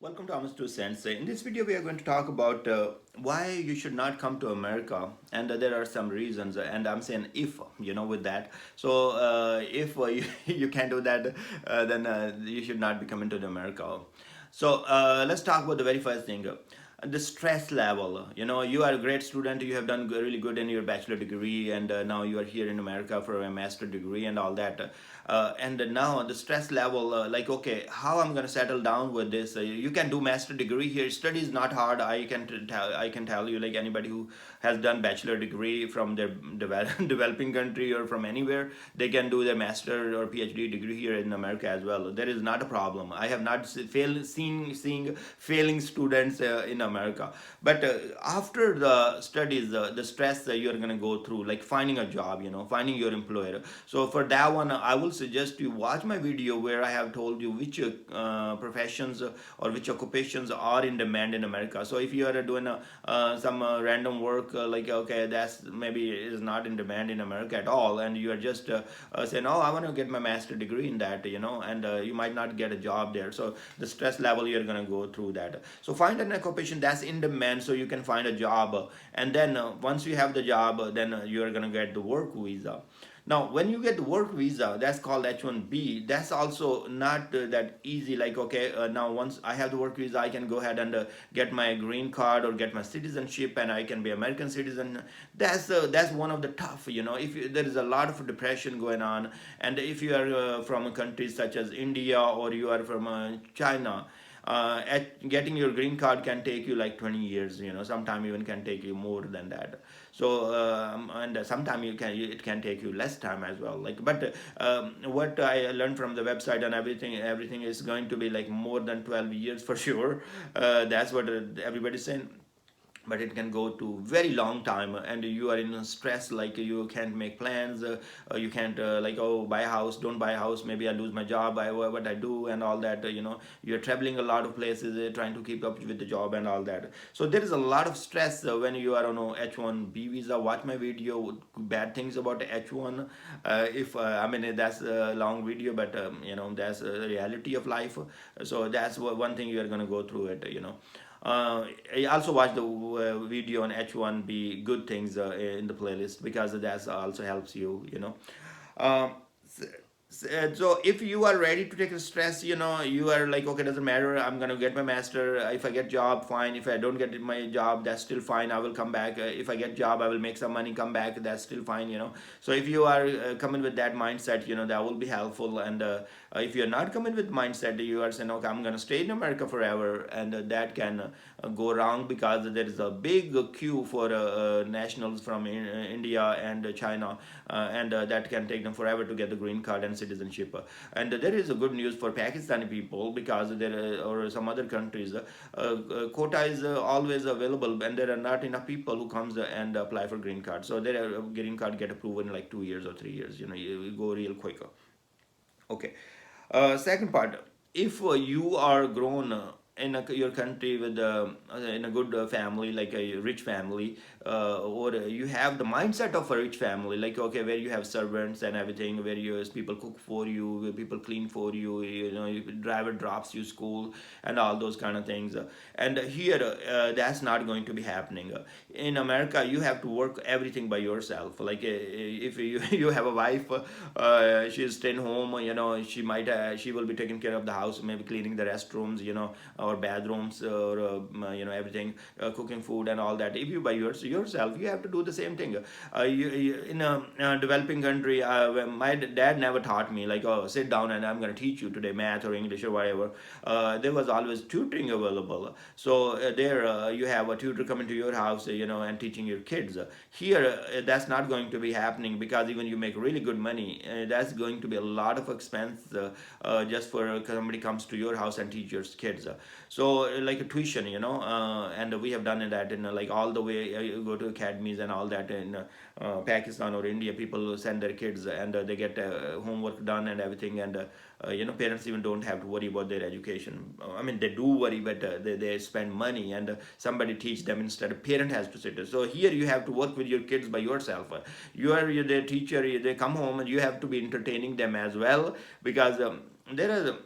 Welcome to Amos 2 Cents. In this video, we are going to talk about why you should not come to America, and there are some reasons. And I'm saying if with that. So if you can't do that, then you should not be coming to the America. So let's talk about the very first thing. The stress level. You are a great student. You have done really good in your bachelor degree, and now you are here in America for a master degree and all that. And now the stress level, like, okay, how I'm gonna settle down with this? You can do master degree here. Study is not hard. I can tell you, like, anybody who has done bachelor degree from their developing country or from anywhere, they can do their master or PhD degree here in America as well. There is not a problem. I have not seen seeing failing students in America. But after the studies, the stress you're gonna go through, like finding a job, finding your employer. So for that one, I will suggest you watch my video where I have told you which professions or which occupations are in demand in America. So if you are doing some random work, like, okay, that's maybe is not in demand in America at all, and you are just saying, oh, I want to get my master degree in that, and you might not get a job there. So the stress level, you're gonna go through that. So find an occupation that's in demand so you can find a job, and then once you have the job, then you're gonna get the work visa. Now, when you get the work visa, that's called H-1B. That's also not that easy. Like, okay, now once I have the work visa, I can go ahead and get my green card or get my citizenship, and I can be American citizen. That's one of the tough. If there is a lot of depression going on, and if you are from countries such as India or you are from China, getting your green card can take you like 20 years. Sometime even can take you more than that. So and sometime it can take you less time as well. Like, but what I learned from the website and everything is going to be like more than 12 years for sure. That's what everybody's saying, but it can go to very long time, and you are in stress, like you can't make plans, you can't like, oh, buy a house, don't buy a house, maybe I lose my job, what I do and all that. You're traveling a lot of places, trying to keep up with the job and all that. So there is a lot of stress when you are on a H1B visa. Watch my video, bad things about H1. If I mean, that's a long video, but that's a reality of life. So that's one thing you are going to go through it. I also watched the video on H1B good things in the playlist, because that also helps you. Um, so if you are ready to take the stress, you are like, okay, doesn't matter, I'm gonna get my master. If I get job, fine. If I don't get my job, that's still fine, I will come back. If I get job, I will make some money, come back, that's still fine. So if you are coming with that mindset, that will be helpful. And if you're not coming with mindset, you are saying, okay, I'm gonna stay in America forever, and that can go wrong, because there is a big queue for nationals from India and China, and that can take them forever to get the green card and citizenship. And there is a good news for Pakistani people, because there or some other countries, quota is always available, and there are not enough people who comes and apply for green card. So their green card get approved in like 2 years or 3 years. You go real quicker. Okay. Second part, if you are grown in your country with in a good family, like a rich family, or you have the mindset of a rich family, like, okay, where you have servants and everything, where people cook for you, where people clean for you, driver drops you school and all those kind of things. And here, that's not going to be happening. In America, you have to work everything by yourself. Like, if you you have a wife, she's staying home, she will be taking care of the house, maybe cleaning the restrooms, or bathrooms, or everything, cooking food and all that. If you by yourself, you have to do the same thing. In a developing country, my dad never taught me, like, oh, sit down and I'm going to teach you today math or English or whatever. There was always tutoring available. So there, you have a tutor coming to your house, and teaching your kids. Here, that's not going to be happening, because even you make really good money, that's going to be a lot of expense, just for somebody comes to your house and teach your kids. So like a tuition, and we have done that in like all the way. You go to academies and all that in Pakistan or India. People send their kids, and they get homework done and everything. And parents even don't have to worry about their education. I mean, they do worry, but they spend money, and somebody teach them instead. A parent has to sit. So here you have to work with your kids by yourself. You're their teacher. They come home and you have to be entertaining them as well, because there are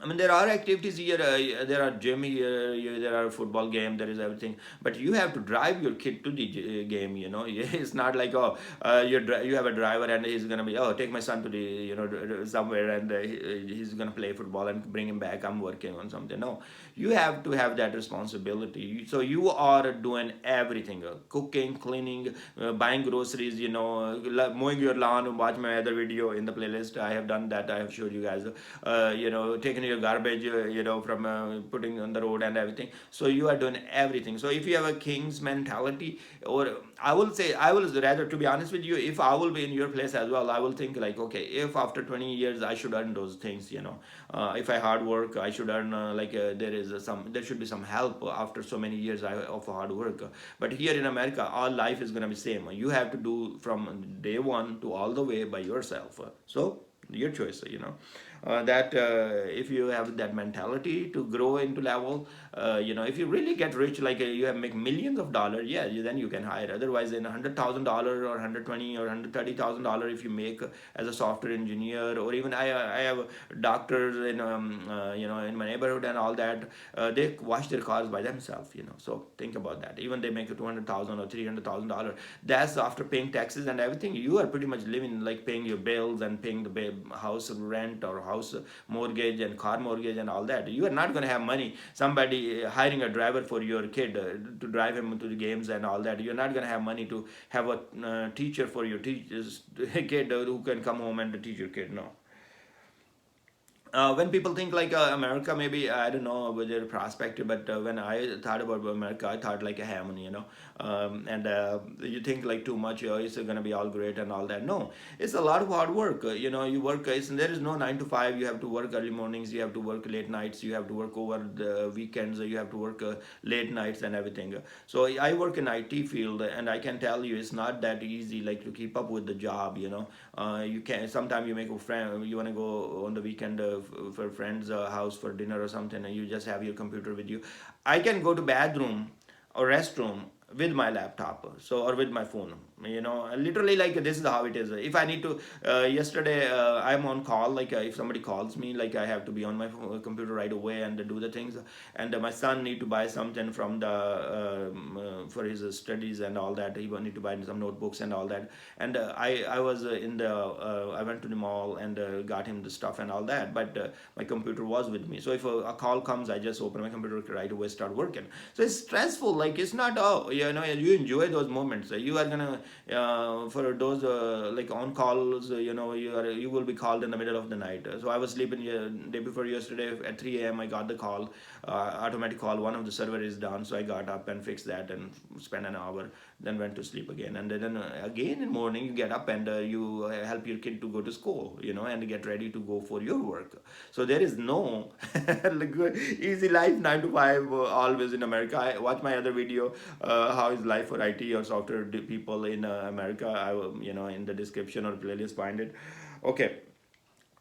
I mean, there are activities here. There are gym here. There are football game. There is everything. But you have to drive your kid to the game. You know, it's not like, oh, you have a driver and he's gonna be, oh, take my son to the, somewhere, and he's gonna play football and bring him back. I'm working on something. No, you have to have that responsibility. So you are doing everything: cooking, cleaning, buying groceries. Mowing your lawn. Watch my other video in the playlist. I have done that. I have showed you guys. Taking your garbage, from putting on the road and everything. So you are doing everything. So if you have a king's mentality, or I will rather, to be honest with you, if I will be in your place as well, I will think like, okay, if after 20 years I should earn those things, if I hard work, I should earn, there should be some help after so many years of hard work. But here in America, all life is gonna be same. You have to do from day one to all the way by yourself. So your choice, that if you have that mentality to grow into level, if you really get rich, like you have make millions of dollars, yeah, then you can hire. Otherwise, in $100,000 or 120 or $130,000, if you make as a software engineer, or even I have doctors in my neighborhood and all that, they wash their cars by themselves. So think about that. Even they make $200,000 or $300,000. That's after paying taxes and everything. You are pretty much living like paying your bills and paying the house rent or house mortgage and car mortgage and all that. You are not going to have money. Somebody hiring a driver for your kid to drive him to the games and all that. You're not going to have money to have a teacher for your kid who can come home and teach your kid. No. When people think like America, maybe I don't know with their perspective, but when I thought about America, I thought like a heaven, and you think like too much, it's gonna be all great and all that. No, it's a lot of hard work. You work. There is no 9 to 5. You have to work early mornings. You have to work late nights. You have to work over the weekends. You have to work late nights and everything. So I work in IT field, and I can tell you it's not that easy like to keep up with the job. You can sometimes you make a friend. You want to go on the weekend. For friends house for dinner or something, and you just have your computer with you. I can go to bathroom or restroom with my laptop, so, or with my phone, literally, like this is how it is. If I need to, yesterday, I'm on call, like if somebody calls me, like I have to be on my computer right away and do the things. And my son need to buy something from the for his studies and all that. He will need to buy some notebooks and all that. And I was in the I went to the mall and got him the stuff and all that, but my computer was with me. So if a call comes, I just open my computer right away, start working. So it's stressful, like it's not, oh, you enjoy those moments. You are gonna for those like on calls, you will be called in the middle of the night. So I was sleeping day before yesterday at 3 a.m. I got the call, automatic call. One of the server is down, so I got up and fixed that and spent an hour, then went to sleep again. And then again in morning you get up and you help your kid to go to school, and get ready to go for your work. So there is no like easy life 9 to 5 always in America. I watch my other video, how is life for IT or software people in America. I will, in the description or playlist, find it. Okay.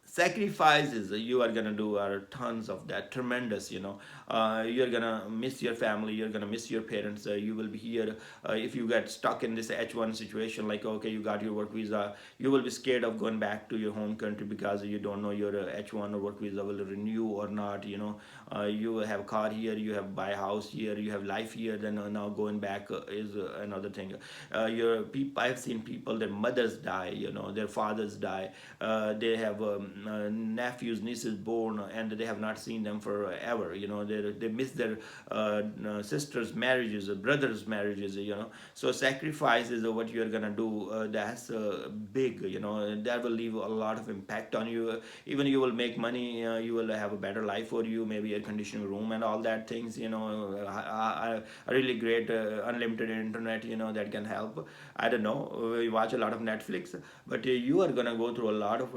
Sacrifices you are gonna do are tons of that, tremendous. You're gonna miss your family, you're gonna miss your parents. You will be here, if you get stuck in this H1 situation, like, okay, you got your work visa, you will be scared of going back to your home country because you don't know your H1 or work visa will renew or not. You have car here, you have buy house here, you have life here, then now going back is another thing. Your people, I've seen people, their mothers die, their fathers die, they have nephews, nieces born, and they have not seen them forever. They miss their sisters' marriages, brothers' marriages. So sacrifice is what you are gonna do. That's big. That will leave a lot of impact on you. Even you will make money. You will have a better life for you. Maybe air conditioning room and all that things. A really great unlimited internet. That can help. I don't know. We watch a lot of Netflix, but you are gonna go through a lot of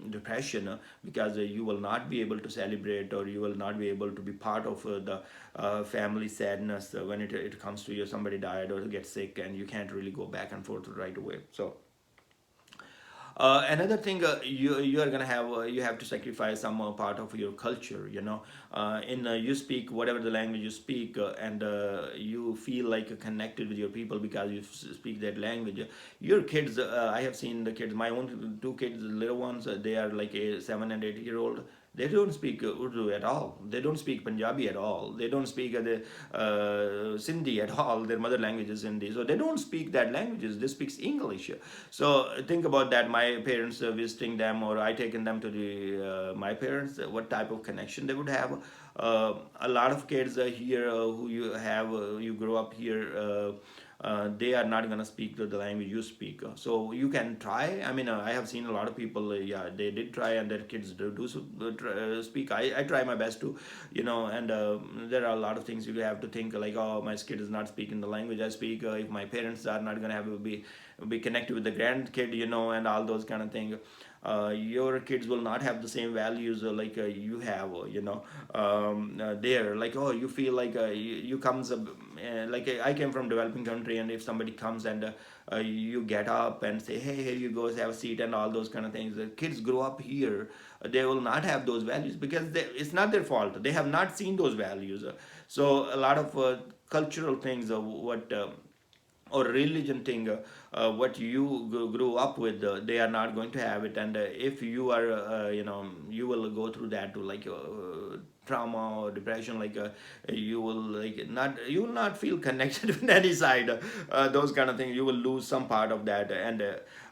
depression because you will not be able to celebrate, or you will not be able to be part of the family sadness when it comes to you, somebody died or get sick, and you can't really go back and forth right away. So another thing, you are gonna have, you have to sacrifice some part of your culture. In you speak whatever the language you speak, and you feel like connected with your people because you speak that language. Your kids, I have seen the kids, my own two kids, little ones, they are like a 7 and 8 year old. They don't speak Urdu at all. They don't speak Punjabi at all. They don't speak the Sindhi at all. Their mother language is Hindi, so they don't speak that languages. They speak English. So think about that. My parents visiting them, or I taking them to the my parents. What type of connection they would have? A lot of kids here who you have, you grow up here. They are not gonna speak the language you speak. So you can try. I mean, I have seen a lot of people. Yeah, they did try, and their kids speak. I try my best to, and there are a lot of things you have to think like, oh, my kid is not speaking the language I speak. If my parents are not gonna have to be connected with the grandkid, and all those kind of things. Your kids will not have the same values like you have, there, like, oh, you feel like you comes like I came from developing country, and if somebody comes and you get up and say, hey, here you go, have a seat, and all those kind of things. The kids grow up here, they will not have those values because it's not their fault, they have not seen those values. So a lot of cultural things, what or religion thing, what you grew up with, they are not going to have it. And if you are you will go through that to like trauma or depression, like you will like not, you will not feel connected with any side, those kind of things, you will lose some part of that. And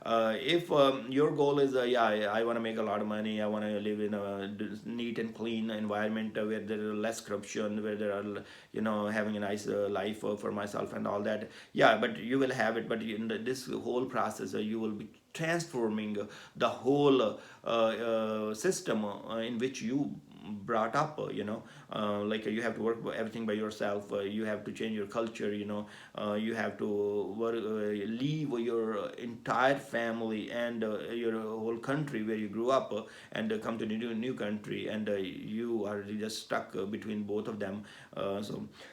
if your goal is yeah, I want to make a lot of money, I want to live in a neat and clean environment where there is less corruption, where there are having a nice life for myself and all that, yeah, but you will have it. But in this whole process, you will be transforming the whole system in which you brought up, like you have to work everything by yourself, you have to change your culture, you have to work, leave your entire family and your whole country where you grew up, and come to new country, and you are just stuck between both of them.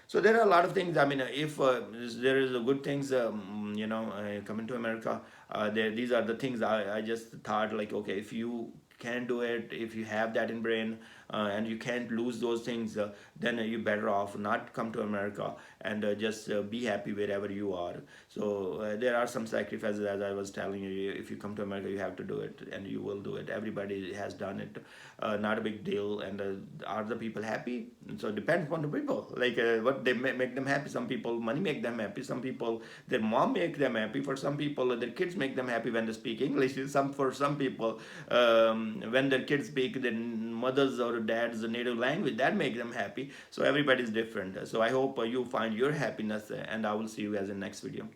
So there are a lot of things. I mean, if there is a good things, coming to America, these are the things I just thought like, okay, if you can do it, if you have that in brain, and you can't lose those things, then you better off not come to America, and just be happy wherever you are. So there are some sacrifices, as I was telling you. If you come to America, you have to do it, and you will do it. Everybody has done it. Not a big deal. And are the people happy? So it depends on the people, like what they make them happy. Some people money make them happy, some people their mom make them happy, for some people their kids make them happy when they speak English. For some people, when their kids speak their mothers or dad's native language, that makes them happy. So everybody is different. So I hope you find your happiness, and I will see you guys in next video.